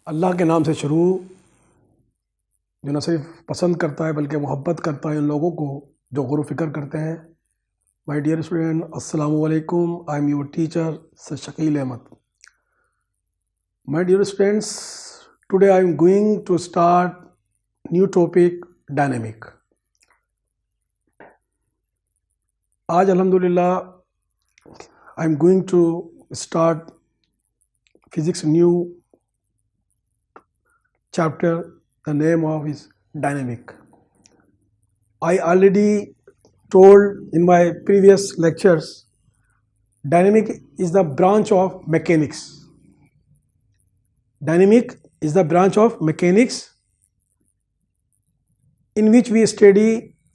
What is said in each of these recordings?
अल्लाह के नाम से शुरू, जो न सिर्फ पसंद करता है बल्कि मोहब्बत करता है उन लोगों को जो गौर फ़िक्र करते हैं। माय डियर स्टूडेंट, अस्सलाम वालेकुम। I am your teacher sir Shakeel Ahmed. My dear students, today I am going to start new topic dynamic. आज अल्हम्दुलिल्लाह I am going to start physics new chapter. The name of is dynamic. I already told in my previous lectures, dynamic is the branch of mechanics. Dynamic is the branch of mechanics in which we study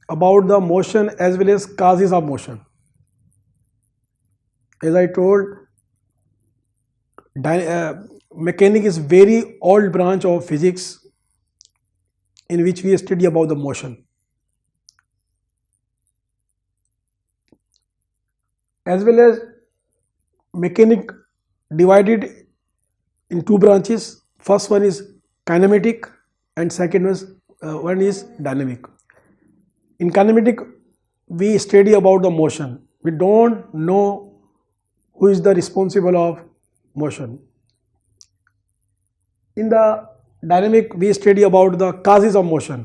about the motion as well as causes of motion. As I told, mechanics is very old branch of physics in which we study about the motion. As well as mechanic divided in two branches. First one is kinematic and second one is dynamic. In kinematic we study about the motion. We don't know who is the responsible of motion. In the dynamic we study about the causes of motion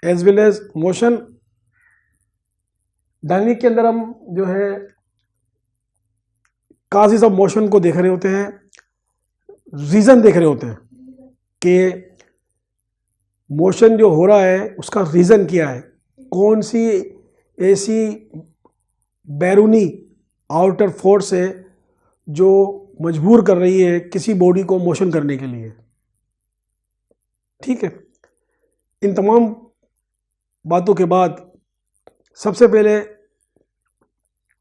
as well as motion. Dynamic के अंदर हम जो है causes of motion को देख रहे होते हैं, रीज़न देख रहे होते हैं कि मोशन जो हो रहा है उसका रीज़न क्या है, कौन सी ऐसी बैरूनी आउटर फोर्स है जो मजबूर कर रही है किसी बॉडी को मोशन करने के लिए। ठीक है, इन तमाम बातों के बाद सबसे पहले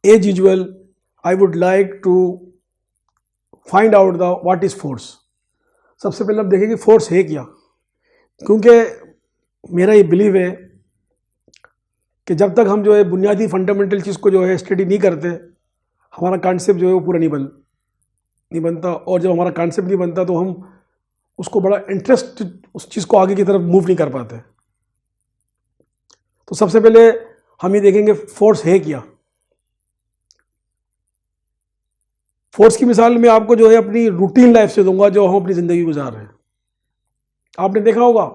as usual I would like to find out the what is force. सबसे पहले अब देखेंगे फोर्स है क्या, क्योंकि मेरा ये बिलीव है कि जब तक हम जो है बुनियादी फंडामेंटल चीज़ को जो है स्टडी नहीं करते, हमारा कॉन्सेप्ट जो है वो पूरा नहीं बनता, और जब हमारा कॉन्सेप्ट नहीं बनता तो हम उसको बड़ा इंटरेस्ट उस चीज़ को आगे की तरफ मूव नहीं कर पाते। तो सबसे पहले हम ये देखेंगे फोर्स है क्या। फोर्स की मिसाल मैं आपको जो है अपनी रूटीन लाइफ से दूंगा, जो हम अपनी ज़िंदगी गुजार रहे हैं। आपने देखा होगा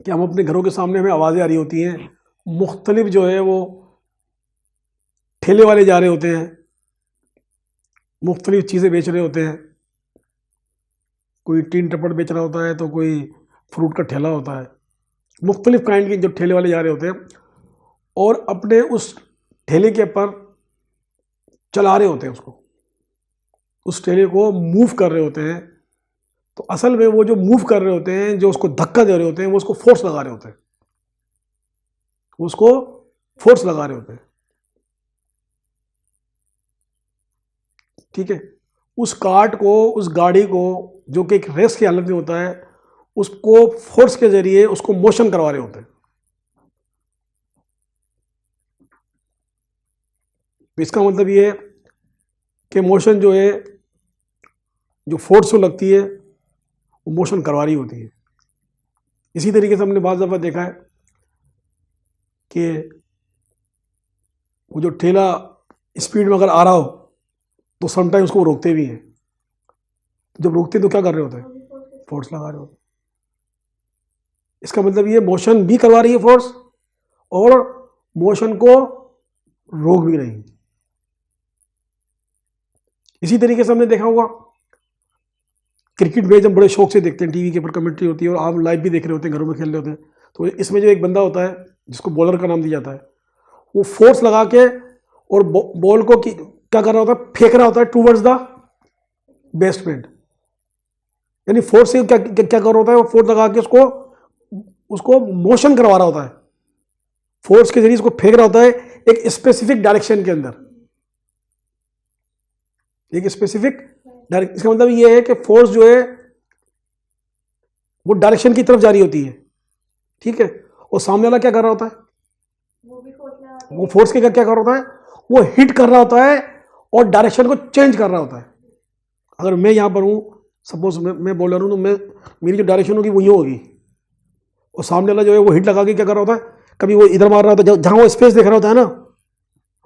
कि हम अपने घरों के सामने हमें आवाज़ें आ रही होती हैं, मुख्तलिफ जो है वो ठेले वाले जा रहे होते हैं, मुख्तलिफ चीज़ें बेच रहे होते हैं। कोई टीन टपड़ बेच रहा होता है तो कोई फ्रूट का ठेला होता है, मुख्तलिफ काइंड के जो ठेले वाले जा रहे होते हैं और अपने उस ठेले के पर चला रहे होते हैं, उसको उस ठेले को मूव कर रहे होते हैं। तो असल में वो जो मूव कर रहे होते हैं, जो उसको धक्का दे रहे होते हैं, वो उसको फोर्स लगा रहे होते हैं, उसको फोर्स लगा रहे होते हैं। ठीक है, उस कार्ट को, उस गाड़ी को जो कि एक रेस की हालत में होता है, उसको फोर्स के जरिए उसको मोशन करवा रहे होते हैं। इसका मतलब ये है कि मोशन जो है, जो फोर्स को लगती है वो मोशन करवा रही होती है। इसी तरीके से हमने बाज़ दफ़ा देखा है कि वो जो ठेला स्पीड में अगर आ रहा हो तो समटाइम उसको रोकते भी हैं। जब रोकते तो क्या कर रहे होते हैं, फोर्स लगा रहे होते हैं। इसका मतलब ये मोशन भी करवा रही है फोर्स और मोशन को रोक भी रही है। इसी तरीके से हमने देखा होगा क्रिकेट मैच हम बड़े शौक से देखते हैं, टीवी के ऊपर कमेंट्री होती है और आप लाइव भी देख रहे होते हैं, घरों में खेल रहे होते हैं। तो इसमें जो एक बंदा होता है जिसको बॉलर का नाम दिया जाता है, वो फोर्स लगा के और बॉल को क्या कर रहा होता है, फेंक रहा होता है टूवर्ड्स द बेसमेंट। यानी फोर्स से क्या कर रहा होता है, वो फोर्स लगा के उसको मोशन करवा रहा होता है, फोर्स के जरिए उसको फेंक रहा होता है एक स्पेसिफिक डायरेक्शन के अंदर, एक स्पेसिफिक डायरेक्शन। इसका मतलब ये है कि फोर्स जो है वो डायरेक्शन की तरफ जा रही होती है। ठीक है, और सामने वाला क्या कर रहा होता है, वो फोर्स के क्या कर रहा होता है, वो हिट कर रहा होता है और डायरेक्शन को चेंज कर रहा होता है। अगर मैं यहाँ पर हूँ सपोज मैं बोल रहा हूँ तो मेरी जो डायरेक्शन होगी वो यूँ होगी, और सामने वाला जो है वो हिट लगा के क्या कर रहा होता है, कभी वो इधर मार रहा होता है, जहाँ वो स्पेस देख रहा होता है ना,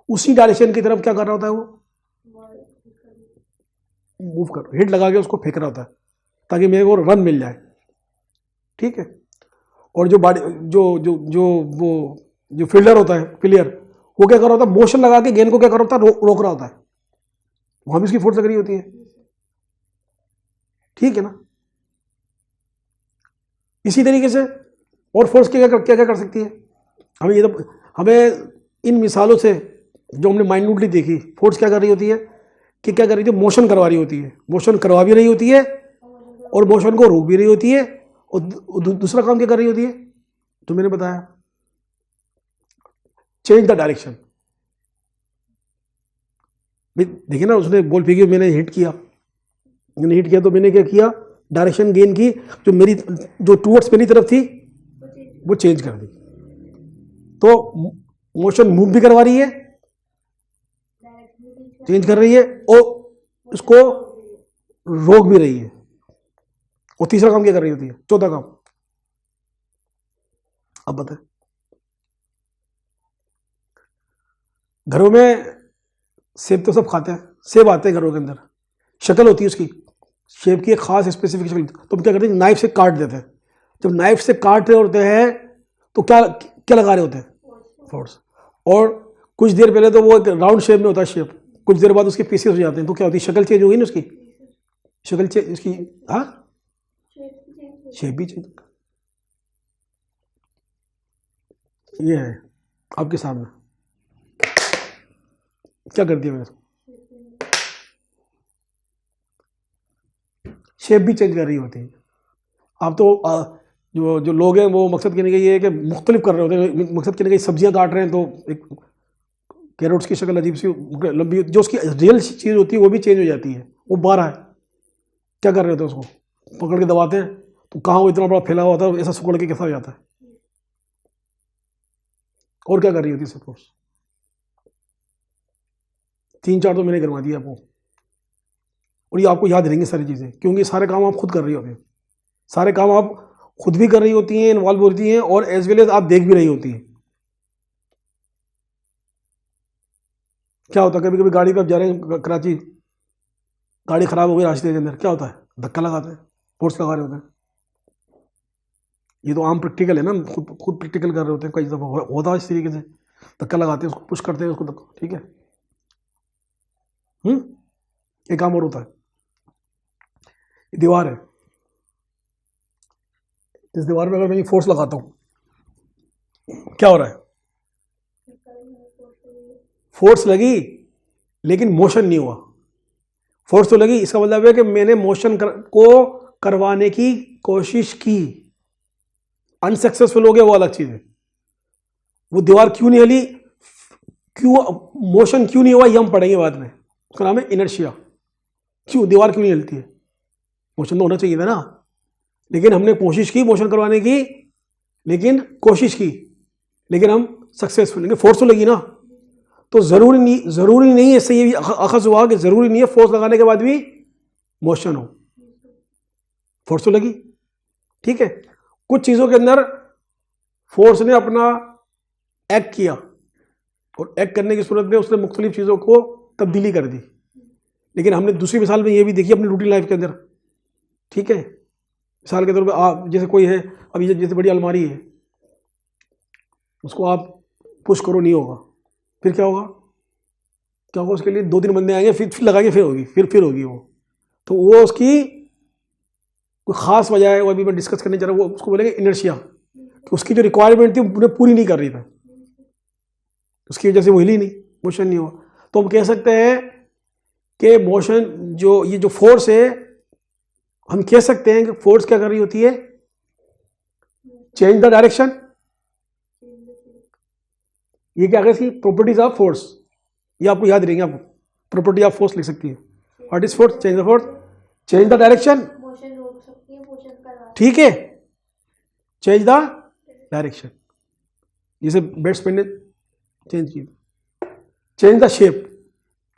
उसी डायरेक्शन की तरफ क्या कर रहा होता है, वो मूव कर, हिट लगा के उसको फेंक रहा होता है ताकि मेरे को रन मिल जाए। ठीक है। और जो बॉडी जो जो जो वो जो फील्डर होता है, प्लेयर, वो क्या कर रहा होता है, मोशन लगा के गेंद को क्या कर रहा होता है, रोक रहा होता है, वहां भी उसकी फोर्स लग रही होती है। ठीक है ना। इसी तरीके से और फोर्स क्या क्या क्या कर सकती है हमें, ये तो हमें इन मिसालों से जो हमने माइन्यूटली देखी, फोर्स क्या कर रही होती है कि क्या कर रही थी, मोशन करवा रही होती है, मोशन करवा भी रही होती है और मोशन को रोक भी रही होती है, और दूसरा काम क्या कर रही होती है जो मैंने बताया, चेंज द डायरेक्शन। देखिए ना, उसने बॉल फेंकी, मैंने हिट किया तो मैंने क्या किया, डायरेक्शन गेन की, जो टूवर्ड्स मेरी तरफ थी वो चेंज कर दी। तो मोशन मूव भी करवा रही है, चेंज कर रही है, और उसको रोक भी रही है। और तीसरा काम क्या कर रही होती है, चौथा काम अब बताए। घरों में सेब तो सब खाते हैं, सेब आते हैं घरों के अंदर, शक्ल होती है उसकी, शेप की एक खास स्पेसिफिक शक्ल, तो हम क्या करते हैं, नाइफ से काट देते हैं। जब नाइफ से काट रहे होते हैं तो क्या क्या लगा रहे होते हैं, फोर्स। और कुछ देर पहले तो वो एक राउंड शेप में होता है शेप, कुछ देर बाद उसके पीसेस हो जाते हैं, तो क्या होती है, शक्ल चेंज होगी ना उसकी, शक्ल चेंज उसकी, हाँ शेप भी चेंज। ये है आपके सामने, क्या कर दिया मैंने, शेप भी चेंज कर रही होती है। आप तो जो लोग हैं वो मकसद कहने का ये है कि मुख्तलिफ कर रहे होते हैं, मकसद कहने का सब्जियां काट रहे हैं तो एक कैरोट्स की शक्ल अजीब सी लंबी, जो उसकी रियल चीज़ होती है वो भी चेंज हो जाती है। वो बारह है, क्या कर रहे होते हैं, उसको पकड़ के दबाते हैं तो कहाँ वो इतना बड़ा फैला हुआ था, ऐसा सुकड़ के कैसा हो जाता है। और क्या कर रही होती है सपोज, 3-4 तो मैंने करवा दिया आपको, और ये आपको याद रहेंगे सारी चीज़ें, क्योंकि सारे काम आप खुद कर रही होती हैं, सारे काम आप खुद भी कर रही होती हैं, इन्वॉल्व होती हैं, और एज वेल एज आप देख भी रही होती हैं। क्या होता है, कभी कभी गाड़ी पे आप जा रहे हैं कराची, गाड़ी खराब हो गई रास्ते के अंदर, क्या होता है, धक्का लगाते हैं, फोर्स लगा रहे होते हैं। ये तो आम प्रैक्टिकल है ना, खुद प्रैक्टिकल कर रहे होते हैं, कई दफ़ा होता है इस तरीके से, धक्का लगाते हैं, उसको पुश करते हैं, उसको धक्का। ठीक है। एक काम और होता है, दीवार है, इस दीवार में अगर मैं फोर्स लगाता हूँ, क्या हो रहा है, फोर्स लगी लेकिन मोशन नहीं हुआ। फोर्स तो लगी, इसका मतलब है कि मैंने मोशन को करवाने की कोशिश की, अनसक्सेसफुल हो गया, वो अलग चीज है। वो दीवार क्यों नहीं हिली, क्यों मोशन क्यों नहीं हुआ, ये हम पढ़ेंगे बाद में, उसका नाम है इनर्शिया। क्यों दीवार क्यों नहीं हिलती है, मोशन तो होना चाहिए था ना, लेकिन हमने कोशिश की मोशन करवाने की, लेकिन कोशिश की, लेकिन हम सक्सेसफुल, लेकिन फोर्स तो लगी ना। तो जरूरी नहीं है, इससे ये भी अखज़ हुआ कि जरूरी नहीं है फोर्स लगाने के बाद भी मोशन हो, फोर्स तो लगी। ठीक है। कुछ चीज़ों के अंदर फोर्स ने अपना एक्ट किया, और एक्ट करने की सूरत में उसने मुख्तलिफ चीज़ों को तब्दीली कर दी, लेकिन हमने दूसरी मिसाल में ये भी देखी अपनी रूटीन लाइफ के अंदर। ठीक है। मिसाल के तौर पे आप जैसे कोई है, अभी जैसे बड़ी अलमारी है, उसको आप पुश करो नहीं होगा, फिर क्या होगा, उसके लिए 2-3 बंदे आएंगे, फिर लगाएंगे, फिर होगी, फिर होगी वो। तो वो उसकी कोई ख़ास वजह है, वो अभी मैं डिस्कस करने जा रहा हूँ, वो उसको बोलेंगे इनर्शिया, कि उसकी जो रिक्वायरमेंट थी वो पूरी नहीं कर रही था, उसकी वजह से वो हिली नहीं, मोशन नहीं हुआ। तो हम कह सकते हैं कि मोशन ये जो फोर्स है, हम कह सकते हैं कि फोर्स क्या कर रही होती है, चेंज द डायरेक्शन। ये क्या है, प्रॉपर्टीज ऑफ फोर्स, ये आपको याद रहेंगे, आपको प्रॉपर्टी ऑफ फोर्स लिख सकती है। What is force, change the force, change the direction. ठीक है, चेंज द डायरेक्शन, जैसे बैट्समैन ने चेंज की, चेंज द शेप,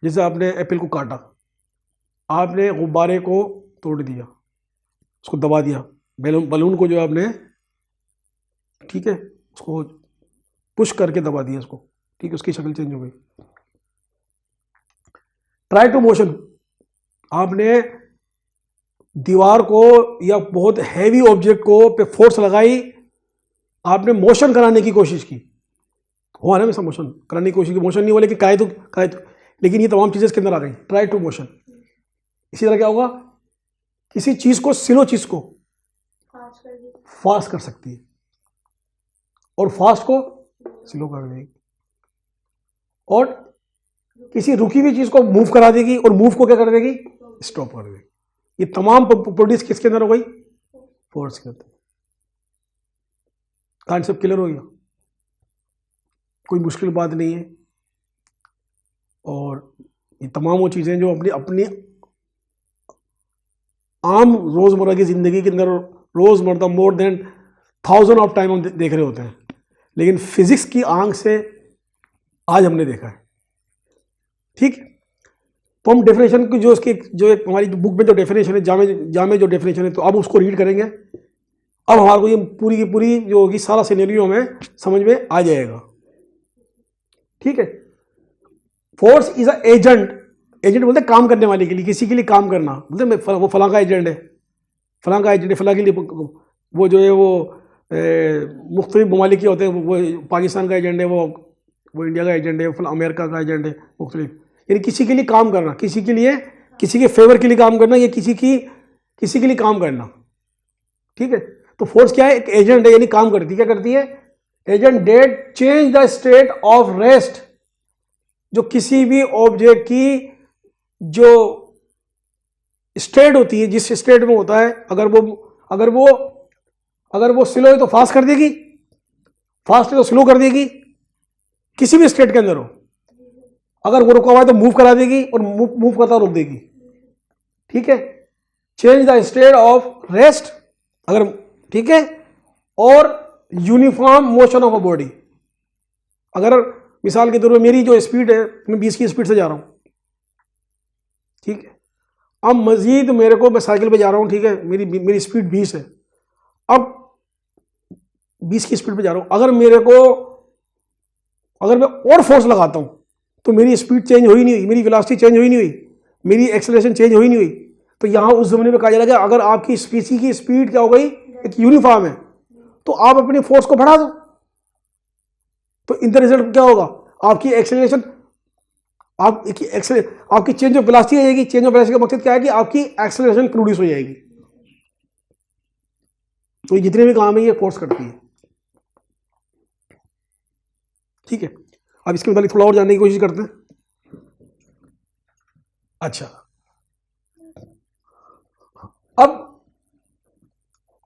जैसे आपने एप्पल को काटा, आपने गुब्बारे को तोड़ दिया, उसको दबा दिया, बलून को जो आपने, ठीक है, उसको पुश करके दबा दिया उसको, ठीक है, उसकी शक्ल चेंज हो गई। ट्राई टू मोशन, आपने दीवार को या बहुत हैवी ऑब्जेक्ट को पे फोर्स लगाई, आपने मोशन कराने की कोशिश की, हुआ ना वैसा, मोशन कराने की कोशिश की, मोशन नहीं हुआ लेकिन काहे तो, लेकिन ये तमाम चीजें इसके अंदर आ गई, ट्राई टू मोशन। इसी तरह क्या होगा, किसी चीज को, स्लो चीज को फास्ट कर सकती है और फास्ट को स्लो कर देगी, और किसी रुकी हुई चीज को मूव करा देगी और मूव को क्या कर देगी, स्टॉप कर देगी। ये तमाम प्रॉपर्टीज किसके अंदर हो गई, फोर्स के अंदर। कॉन्सेप्ट क्लियर हो गया, कोई मुश्किल बात नहीं है। और ये तमाम वो चीजें जो अपनी अपनी आम रोजमर्रा की जिंदगी के अंदर रोजमर्रा मोर देन 1000 ऑफ टाइम हम देख रहे होते हैं, लेकिन फिजिक्स की आंख से आज हमने देखा है, ठीक। तो हम डेफिनेशन की जो उसकी जो एक हमारी बुक में जो डेफिनेशन है, जामे जो डेफिनेशन है, तो अब उसको रीड करेंगे। अब हमारे को ये पूरी की पूरी जो होगी सारा सिनेरियो हमें समझ में आ जाएगा, ठीक है। Force is a agent, agent बोलते काम करने वाले के लिए, किसी के लिए काम करना, बोलते वो फलां का एजेंट है, फलां का एजेंट है, फलां के लिए वो जो है वो मुख्तलिफ ममालिक के होते हैं, वो पाकिस्तान का एजेंट है, वो इंडिया का एजेंट है, वो अमेरिका का एजेंट है, मुख्तलिफ, यानी किसी के लिए काम करना, किसी के लिए, किसी के फेवर के लिए काम करना, या किसी के लिए काम करना, ठीक है। तो फोर्स क्या है, एक एजेंट है, यानी काम करती है। क्या करती है, agent that change the state of rest, जो किसी भी ऑब्जेक्ट की जो स्टेट होती है, जिस स्टेट में होता है, अगर वो स्लो है तो फास्ट कर देगी, फास्ट है तो स्लो कर देगी, किसी भी स्टेट के अंदर हो। अगर वो रुका हुआ है तो मूव करा देगी और मूव करता रोक देगी, ठीक है। Change the state of rest, अगर, ठीक है, और uniform motion of a body. अगर मिसाल के तौर पर मेरी जो स्पीड है, मैं 20 की स्पीड से जा रहा हूं, ठीक है। अब मजीद मेरे को, मैं साइकिल पे जा रहा हूं, ठीक है, मेरी स्पीड 20 है, अब 20 की स्पीड पे जा रहा हूं। अगर मैं और फोर्स लगाता हूं तो मेरी स्पीड चेंज हो ही नहीं हुई, मेरी वेलोसिटी चेंज हो ही नहीं हुई, मेरी एक्सेलरेशन चेंज हो ही नहीं हुई। तो यहां उस जमाने में कहा जा रहा है अगर आपकी स्पीसी की स्पीड क्या हो गई, एक यूनिफॉर्म है, तो आप अपनी फोर्स को बढ़ा दो, तो इन द रिजल्ट क्या होगा, आपकी एक्सेलरेशन, आपकी चेंज ऑफ वेलोसिटी आ जाएगी। चेंज ऑफ वेलोसिटी का मकसद क्या है कि आपकी एक्सेलरेशन प्रोड्यूस हो जाएगी। तो ये जितने भी काम है ये फोर्स करती है, ठीक है। अब इसके मुताबिक थोड़ा और जानने की कोशिश करते हैं। अच्छा, अब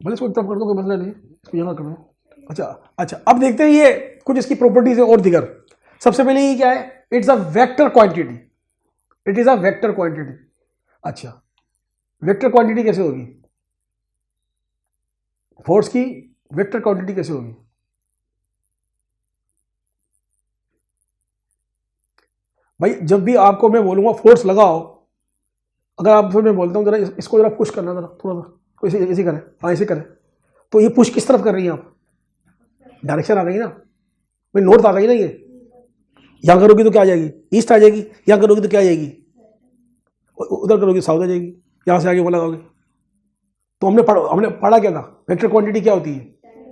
भले इसको तब कर दो, कोई मसला नहीं, इसको यहाँ करना है। अच्छा, अब देखते हैं ये कुछ इसकी प्रॉपर्टीज है और दिगर। सबसे पहले ये क्या है, it's a vector quantity, it is a vector quantity. अच्छा, वेक्टर क्वांटिटी कैसे होगी, फोर्स की वेक्टर क्वांटिटी कैसे होगी? भाई जब भी आपको मैं बोलूंगा फोर्स लगाओ, अगर आप मैं बोलता हूं जरा इसको जरा पुश करना, जरा थोड़ा सा ऐसे करें, हाँ ऐसे करें, तो ये पुश किस तरफ कर रही है आप, डायरेक्शन आ गई ना भाई, नॉर्थ आ गई ना। ये यहां करोगी तो क्या आ जाएगी, ईस्ट आ जाएगी, यहां करोगी तो क्या आ जाएगी, उधर करोगी साउथ आ जाएगी, यहां से आगे वो लगाओगे। तो हमने पढ़ा क्या था, वेक्टर क्वांटिटी क्या होती है,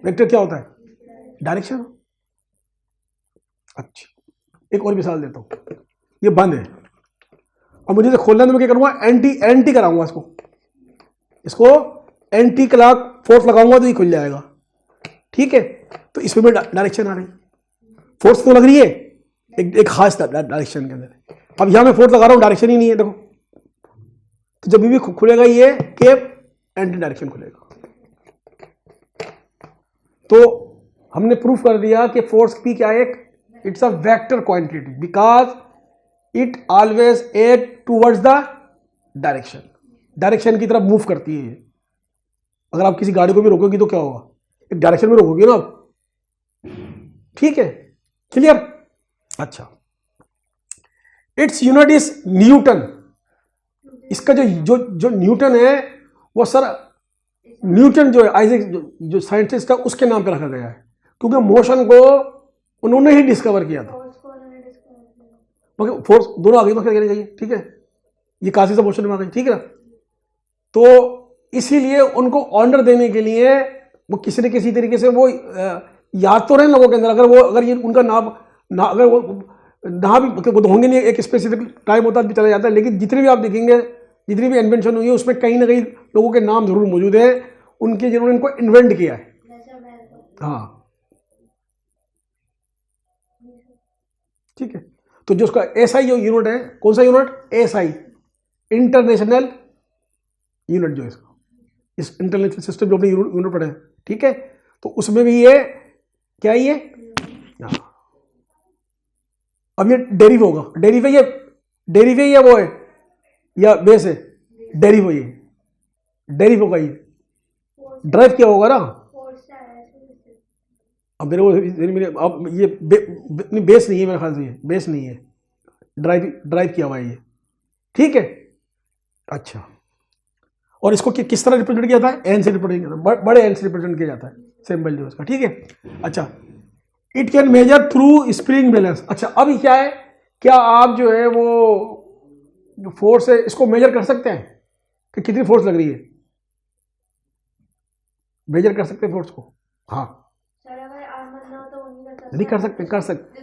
वेक्टर क्या होता है, डायरेक्शन। अच्छा, एक और मिसाल देता हूं, ये बंद है, अब मुझे खोलना है तो मैं क्या करूंगा, एंटी कराऊंगा इसको एंटी क्लॉक फोर्स लगाऊंगा तो ये खुल जाएगा, ठीक है। तो इसमें भी डायरेक्शन आ रही, फोर्स तो लग रही है एक खास डायरेक्शन के अंदर। अब यहां मैं फोर्स लगा रहा हूं, डायरेक्शन ही नहीं है, देखो। तो जब भी खुलेगा ये केप, एंटी डायरेक्शन खुलेगा। तो हमने प्रूफ कर दिया कि फोर्स भी क्या है, it's a vector quantity because it always act towards the direction, direction की तरफ मूव करती है। अगर आप किसी गाड़ी को भी रोकोगी तो क्या होगा, एक डायरेक्शन में रोकोगी ना आप, ठीक है, क्लियर। अच्छा, इट्स यूनिट इज न्यूटन। इसका जो न्यूटन है वो सर न्यूटन जो है, आइजैक जो साइंटिस्ट है, उसके नाम पे रखा गया है, क्योंकि मोशन को उन्होंने ही डिस्कवर किया था। मगर फोर्स दोनों आगे तो कहना चाहिए, ठीक है, ये काशी से मोशन में आ गई, ठीक है ना। तो इसीलिए उनको ऑनर देने के लिए वो किसी न किसी तरीके से वो याद तो रहे लोगों के अंदर, अगर ये उनका नाम ना, अगर वो ना भी वो तो होंगे नहीं, एक स्पेसिफिक टाइम होता भी चला जाता है, लेकिन जितने भी आप देखेंगे, जितनी भी इन्वेंशन हुई है, उसमें कहीं ना कहीं लोगों के नाम जरूर मौजूद है, उनके जिन्होंने इनको इन्वेंट किया है। हाँ, ठीक है। तो जो उसका एसआई जो यूनिट है, कौन सा यूनिट? एसआई, इंटरनेशनल यूनिट जो है इसका, इस इंटरनेशनल सिस्टम जो अपने यूनिट पढ़े हैं, ठीक है। तो उसमें भी ये क्या, ये अब ये डेरिव होगा, डेरिव है, ये डेरिव है या वो है या बेस है? डेरिव है, ये डेरिव होगा, ये ड्राइव क्या होगा ना। अब मेरे अब ये बेस नहीं है मेरे ख्याल से, ये बेस नहीं है, ड्राइव किया हुआ है ये, ठीक है। अच्छा, और इसको किस तरह रिप्रेजेंट किया जाता है? एन से रिप्रेजेंट किया जाता है, बड़े एन से रिप्रेजेंट किया जाता है सिंबल जो इसका, ठीक है। अच्छा, it can measure through spring balance. अच्छा, अब क्या है, क्या आप जो है वो जो फोर्स है इसको मेजर कर सकते हैं कि कितनी फोर्स लग रही है? मेजर कर सकते हैं फोर्स को? हाँ, नहीं कर सकते, कर सकते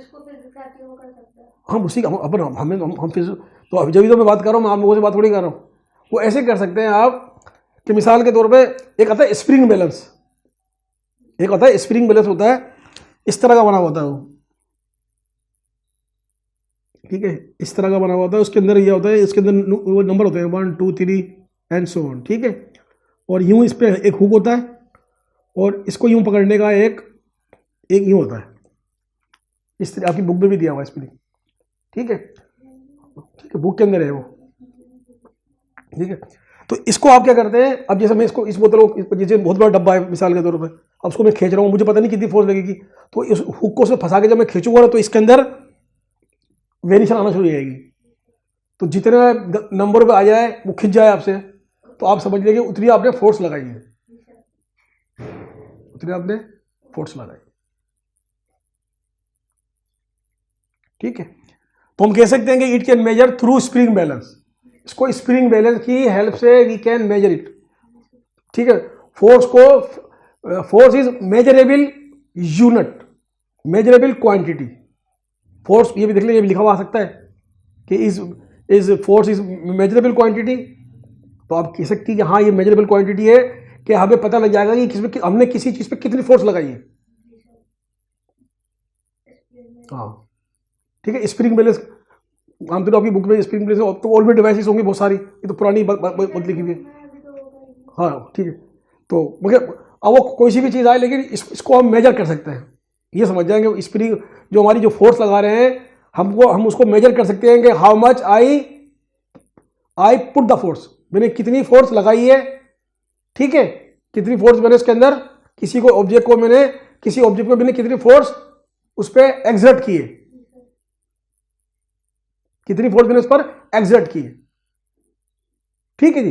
हम उसी का अपन हम फिर तो अभी जब भी तो मैं बात कर रहा हूँ, मैं आप लोगों से बात थोड़ी कर रहा हूँ। वो ऐसे कर सकते हैं आप कि मिसाल के तौर पे एक आता है स्प्रिंग बैलेंस, एक आता है स्प्रिंग बैलेंस, होता है इस तरह का बना होता है वो, ठीक है, इस तरह का बना हुआ होता है। उसके अंदर ये होता है, इसके अंदर वो नंबर होते हैं 1 2 3 एंड सो ऑन, ठीक है। और यूं इस पे एक हुक होता है, और इसको यूं पकड़ने का एक यूं होता है, इस तरह आपकी बुक में भी दिया हुआ है स्प्रिंग, ठीक है, ठीक है, बुक के अंदर है वो, ठीक है। तो इसको आप क्या करते हैं, अब जैसे मैं इसको इस बोतल को, जैसे बहुत बड़ा डब्बा है मिसाल के तौर पे, अब उसको मैं खींच रहा हूँ, मुझे पता नहीं कितनी फोर्स लगेगी, तो इस हुक को उसमें फंसा के जब मैं खींचूंगा तो इसके अंदर वेरिएशन आना शुरू हो जाएगी। तो जितने नंबर पे आ जाए वो खिंच जाए आपसे, तो आप समझ लीजिए उतनी आपने फोर्स लगाई है, उतनी आपने फोर्स लगाई, ठीक है। तो हम कह सकते हैं कि it can measure through spring balance, इसको स्प्रिंग बैलेंस की हेल्प से वी कैन मेजर इट, ठीक है। फोर्स को, force is measurable unit, measurable quantity. Force ये भी देख लीजिए, ये भी लिखा हुआ आ सकता है कि is force is measurable quantity. तो आप कह सकती है कि हाँ ये मेजरेबल क्वांटिटी है, कि हमें पता लग जाएगा कि किसमें हमने किसी चीज पे कितनी फोर्स लगाई है। हाँ, ठीक है। स्प्रिंग बैलेंस आमतौर आपकी बुक में स्प्रिंग बैलेंस तो ऑलरेडी डिवाइसेस होंगी बहुत सारी, ये तो पुरानी बदली की हुई है। हाँ, ठीक है। तो मगर अब वो कोई सी भी चीज़ आए, लेकिन इसको हम मेजर कर सकते हैं, ये समझ जाएंगे। स्प्रिंग जो हमारी जो फोर्स लगा रहे हैं हम उसको मेजर कर सकते हैं कि how much I put the force, मैंने कितनी फोर्स लगाई है, ठीक है, कितनी फोर्स मैंने इसके अंदर किसी ऑब्जेक्ट पे मैंने कितनी फोर्स उस पर एक्सर्ट की है, कितनी फोर्स मैंने उस पर एक्सर्ट की है, ठीक है जी।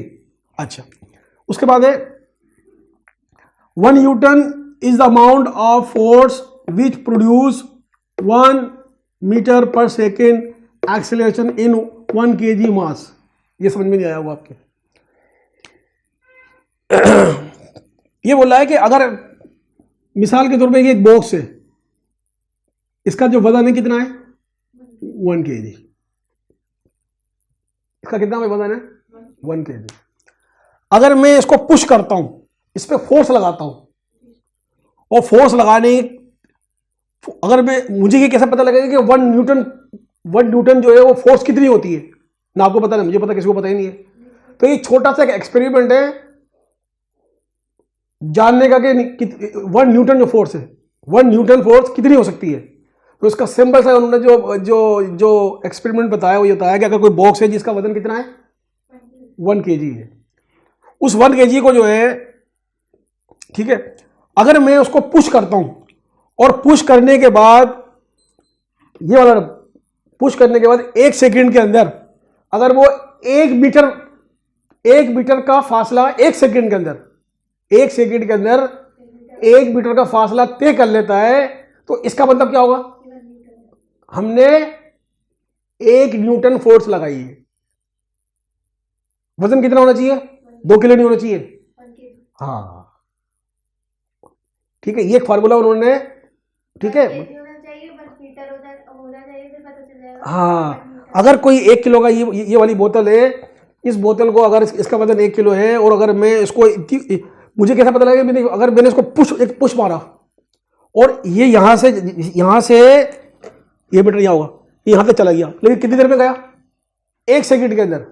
अच्छा, उसके बाद है 1 newton is the amount of force which produce 1 metre per second acceleration in 1 kg mass. ये समझ में नहीं आया हुआ आपके? ये बोल रहा है कि अगर मिसाल के तौर पे एक बॉक्स है, इसका जो वजन है कितना है? 1 kg। इसका कितना वजन है? 1 kg। अगर मैं इसको पुश करता हूं, इस पर फोर्स लगाता हूं, और फोर्स लगाने, अगर मुझे ये कैसे पता लगेगा कि 1 न्यूटन जो है वो फोर्स कितनी होती है? ना आपको पता, नहीं मुझे पता, किसी को पता ही नहीं है। तो ये छोटा सा एक एक्सपेरिमेंट है जानने का कि 1 न्यूटन जो फोर्स है, 1 न्यूटन फोर्स कितनी हो सकती है। तो इसका सिंपल सा उन्होंने जो एक्सपेरिमेंट बताया वो ये बताया कि अगर कोई बॉक्स है जिसका वजन कितना है? 1 kg है, उस 1 kg को जो है, ठीक है, अगर मैं उसको पुश करता हूं, और पुश करने के बाद ये वाला पुश करने के बाद 1 सेकंड के अंदर अगर वो 1 मीटर का फासला 1 सेकंड के अंदर 1 सेकंड के अंदर 1 मीटर का फासला तय कर लेता है, तो इसका मतलब क्या होगा? हमने 1 न्यूटन फोर्स लगाई है। वजन कितना होना चाहिए? 2 किलो नहीं होना चाहिए। हाँ ठीक है, ये एक फार्मूला उन्होंने, ठीक है। हाँ, अगर कोई 1 किलो का ये वाली बोतल है, इस बोतल को अगर इसका वजन 1 किलो है, और अगर मैं इसको, मुझे कैसा पता लगेगा? अगर मैंने इसको एक पुश मारा और ये यहां से ये मीटर यहां होगा, यहां तक चला गया, लेकिन कितनी देर में गया? 1 सेकंड के अंदर।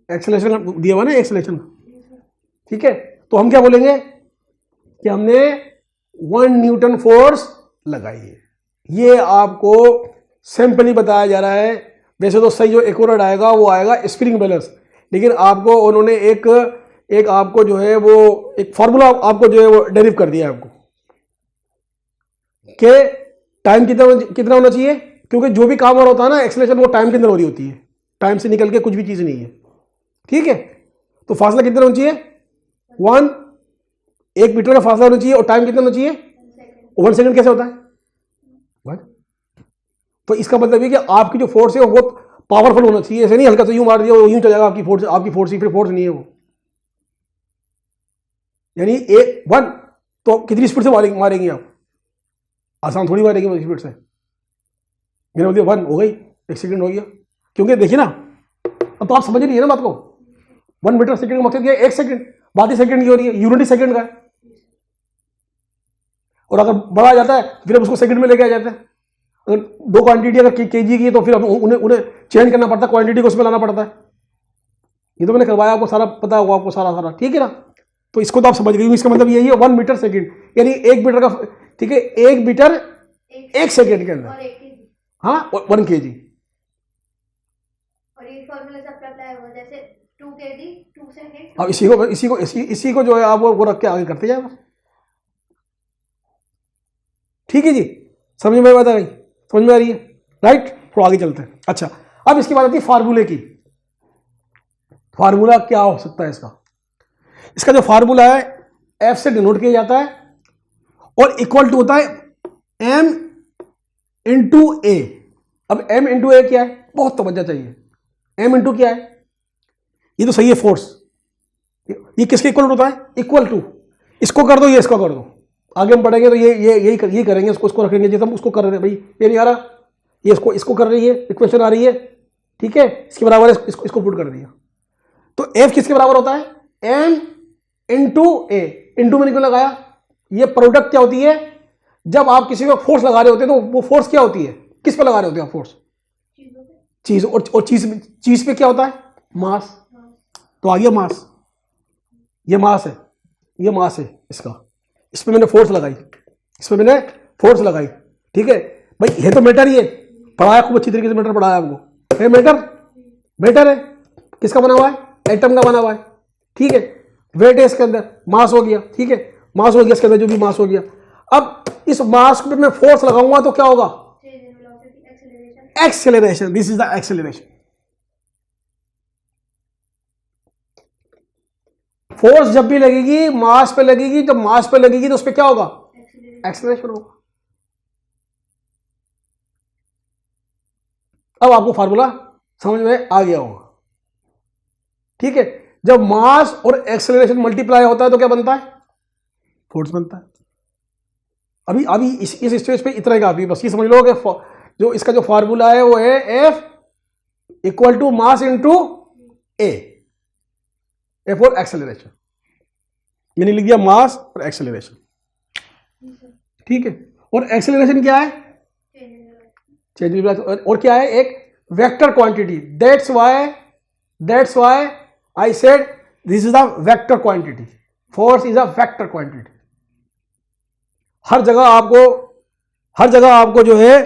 एक्सेलरेशन दिया हुआ ना, एक्सेलरेशन, ठीक है। तो हम क्या बोलेंगे कि हमने 1 न्यूटन फोर्स लगाई है। ये आपको सिंपली बताया जा रहा है। वैसे तो सही जो एक्यूरेट आएगा वो आएगा स्प्रिंग बैलेंस, लेकिन आपको उन्होंने एक आपको जो है वो एक फॉर्मूला आपको जो है वो डेरिव कर दिया है आपको, कि टाइम कितना होना चाहिए, क्योंकि जो भी काम हो रहा होता है ना एक्सेलरेशन, वो टाइम के अंदर हो रही होती है, टाइम से निकल के कुछ भी चीज नहीं है, ठीक है। तो फासला कितना होना चाहिए? 1 मीटर का फासला होना चाहिए, और टाइम कितना होना चाहिए? 1 सेकंड। कैसे होता है? 1। तो इसका मतलब है कि आपकी जो फोर्स है वो बहुत पावरफुल होना चाहिए, ऐसे नहीं हल्का से यूं मार दिया यूं चल जाएगा, आपकी फोर्स ही फिर फोर्स नहीं है वो। यानी 1 तो कितनी स्पीड से मारेंगे आप? आसान थोड़ी मारेंगे स्पीड से। मैंने बोल दिया 1 हो गई, 1 सेकंड हो गया, क्योंकि देखिए ना, अब तो आप समझ रही है ना बात को। 1 मीटर सेकंड का मकसद क्या है? 1 सेकंड, बात ही सेकंड की हो रही है, यूनिट सेकंड का है। और अगर बढ़ा जाता है फिर हम उसको सेकंड में लेके आ जाते हैं। अगर 2 क्वांटिटी अगर केजी की है तो फिर उन्हें चेंज करना पड़ता है, क्वांटिटी को उसमें लाना पड़ता है। ये तो मैंने करवाया, आपको सारा पता होगा, आपको सारा ठीक है ना। तो इसको तो आप समझ गए, इसका मतलब यही है 1 मीटर सेकंड, यानी 1 मीटर का, ठीक है, 1 मीटर 1 सेकंड के अंदर, हाँ 1 kg। अब इसी को जो है आप वो रख के आगे करते जाए, ठीक है जी। समझ में बात आ गई? समझ में आ रही है? राइट, थोड़ा आगे चलते हैं। अच्छा, अब इसकी बात आती है फार्मूले की। फार्मूला क्या हो सकता है इसका? इसका जो फार्मूला है एफ से डिनोट किया जाता है, और इक्वल टू होता है m इंटू ए। अब m इंटू ए क्या है? बहुत तवज्जो चाहिए। m इंटू क्या है? ये तो सही है फोर्स, ये किसके इक्वल होता है? इक्वल टू, इसको कर दो, ये इसको कर दो। आगे हम पढ़ेंगे तो यही करेंगे, उसको रखेंगे जैसे हम उसको कर रहे थे। भाई ये नहीं आ रहा, ये इसको कर रही है, इक्वेशन आ रही है, ठीक है, इसके बराबर है, इसको पुट कर दिया। तो एफ किसके बराबर होता है? m इंटू ए। इंटू मैंने क्यों लगाया? ये प्रोडक्ट क्या होती है? जब आप किसी को फोर्स लगा रहे होते हैं तो वो फोर्स क्या होती है? किस पे लगा रहे होते हैं आप फोर्स? चीज। और चीज पे क्या होता है? मास। तो आ गया मास, ये मास है, ये मास है इसका, इस पे मैंने फोर्स लगाई, ठीक है भाई। ये तो मैटर ही है, पढ़ाया खूब अच्छी तरीके से, मैटर पढ़ाया आपको। ये मैटर है किसका बना हुआ है? एटम का बना हुआ है, ठीक है। वेट है इसके अंदर, मास हो गया, ठीक है, मास हो गया इसके अंदर, जो भी मास हो गया। अब इस मास पे मैं फोर्स लगाऊंगा तो क्या होगा? Acceleration. This is the acceleration. Force जब भी लगेगी मास पे लगेगी, जब मास पे लगेगी तो उस पे क्या होगा? एक्सेलरेशन होगा। अब आपको फार्मूला समझ में आ गया होगा, ठीक है। जब मास और एक्सेलरेशन मल्टीप्लाई होता है तो क्या बनता है? फोर्स बनता है। अभी इस स्टेज पे इतना ही काफी, बस ये समझ लो कि जो इसका जो फार्मूला है वो है F equal to mass into A, F और एक्सेलरेशन। मैंने लिख दिया मास और एक्सेलरेशन, ठीक है। और एक्सेलरेशन क्या है? चेंज। और क्या है? एक vector quantity. That's why I said this is the vector quantity. Force is a vector quantity. हर जगह आपको जो है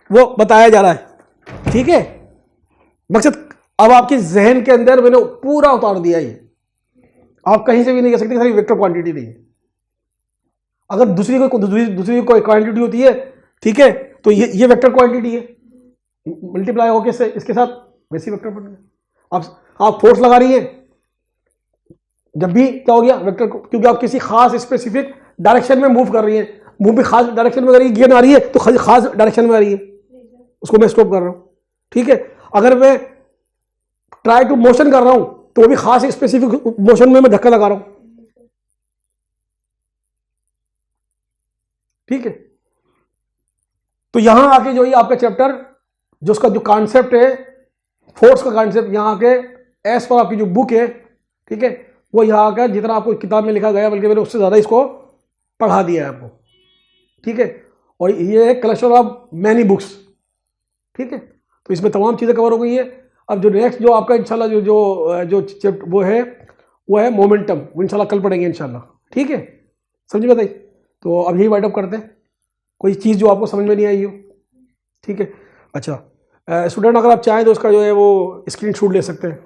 वो बताया जा रहा है, ठीक है। मकसद अब आपके जहन के अंदर मैंने पूरा उतार दिया, ये आप कहीं से भी नहीं कह सकते सारी वेक्टर क्वांटिटी नहीं है। अगर दूसरी कोई क्वांटिटी होती है, ठीक है, तो ये वेक्टर क्वांटिटी है, मल्टीप्लाई होके इसके साथ वैसी वेक्टर बन गया। आप फोर्स लगा रही है, जब भी क्या हो गया वेक्टर, क्योंकि आप किसी खास स्पेसिफिक डायरेक्शन में मूव कर रही हैं, मूव भी खास डायरेक्शन में कर रही है, गियर आ रही है तो खास डायरेक्शन में आ रही है, उसको मैं स्टॉप कर रहा हूँ। ठीक है, अगर मैं ट्राई टू मोशन कर रहा हूं तो वो भी खास स्पेसिफिक मोशन में मैं धक्का लगा रहा हूं। ठीक है, तो यहां आके जो ये आपका चैप्टर जो उसका जो कॉन्सेप्ट है फोर्स का कॉन्सेप्ट, यहां आके एज पर आपकी जो बुक है, ठीक है, वो यहाँ का जितना आपको किताब में लिखा गया बल्कि मैंने उससे ज़्यादा इसको पढ़ा दिया है आपको। ठीक है, और ये है कलेक्शन ऑफ मैनी बुक्स। ठीक है, तो इसमें तमाम चीज़ें कवर हो गई है। अब जो नेक्स्ट जो आपका इंशाल्लाह जो जो जो चैप्टर वो है मोमेंटम, वो इंशाल्लाह कल पढ़ेंगे इंशाल्लाह। ठीक है, समझ में बताइए। तो अब यही वाइट अप करते हैं, कोई चीज़ जो आपको समझ में नहीं आई हो। ठीक है, अच्छा स्टूडेंट अगर आप चाहें तो उसका जो है वो स्क्रीनशॉट ले सकते हैं।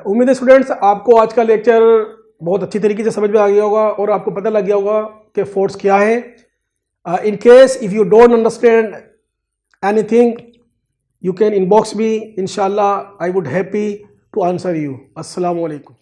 उम्मीद है स्टूडेंट्स आपको आज का लेक्चर बहुत अच्छी तरीके से समझ में आ गया होगा और आपको पता लग गया होगा कि फोर्स क्या है। In case if you don't understand anything you can inbox me, inshallah I would happy to answer you. Assalamu alaikum.